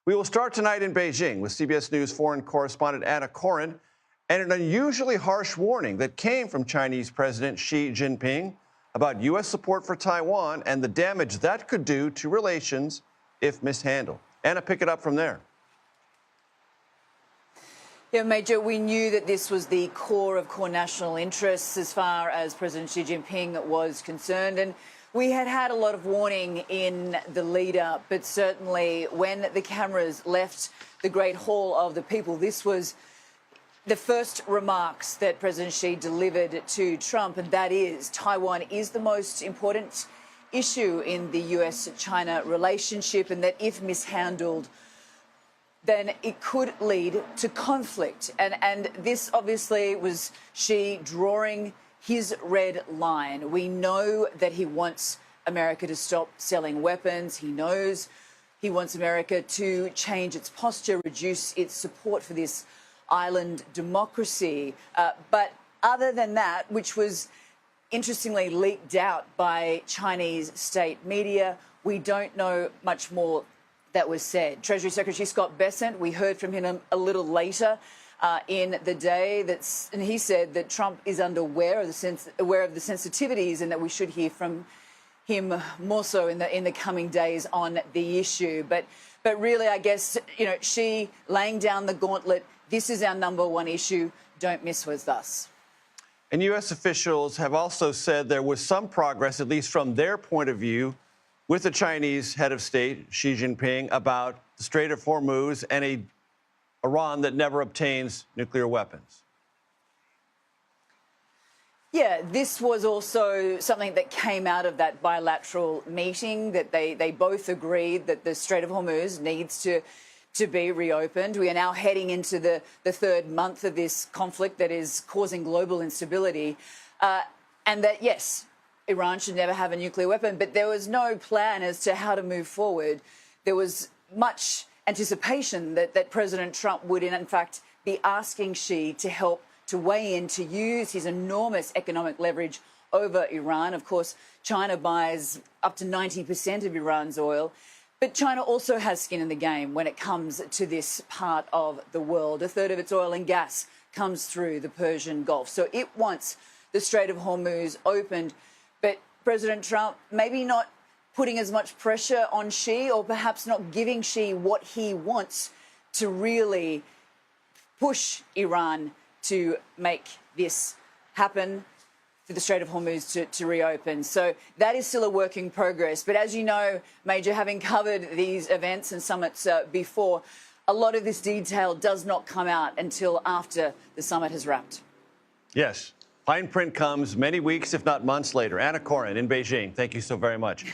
We will start tonight in Beijing with CBS News foreign correspondent Anna Coren and an unusually harsh warning that came from Chinese President Xi Jinping about U.S. support for Taiwan and the damage that could do to relations if mishandled. Anna, pick it up from there. Yeah, Major, we knew that this was the core of core national interests as far as President Xi Jinping was concerned. And we had had a lot of warning in the lead up, but certainly when the cameras left the Great Hall of the People, this was the first remarks that President Xi delivered to Trump, and that is Taiwan is the most important issue in the US-China relationship, and that if mishandled, then it could lead to conflict. And this obviously was Xi drawing his red line. We know that he wants America to stop selling weapons. He knows he wants America to change its posture, reduce its support for this island democracy. But other than that, which was interestingly leaked out by Chinese state media, we don't know much more that was said. Treasury Secretary Scott Bessent, we heard from him a little later in the day, and he said that Trump is aware of the sensitivities and that we should hear from him more so in the coming days on the issue. But really, I guess, Xi laying down the gauntlet, this is our number one issue, don't miss with us. And U.S. officials have also said there was some progress, at least from their point of view, with the Chinese head of state, Xi Jinping, about the Strait of Hormuz and Iran that never obtains nuclear weapons. Yeah, this was also something that came out of that bilateral meeting, that they both agreed that the Strait of Hormuz needs to be reopened. We are now heading into the third month of this conflict that is causing global instability. And that, yes, Iran should never have a nuclear weapon, but there was no plan as to how to move forward. There was much anticipation that President Trump would, in fact, be asking Xi to help to weigh in, to use his enormous economic leverage over Iran. Of course, China buys up to 90% of Iran's oil. But China also has skin in the game when it comes to this part of the world. A third of its oil and gas comes through the Persian Gulf. So it wants the Strait of Hormuz opened. But President Trump maybe not putting as much pressure on Xi, or perhaps not giving Xi what he wants to really push Iran to make this happen, for the Strait of Hormuz to reopen. So that is still a work in progress. But as you know, Major, having covered these events and summits before, a lot of this detail does not come out until after the summit has wrapped. Yes. Fine print comes many weeks, if not months later. Anna Coren in Beijing, thank you so very much.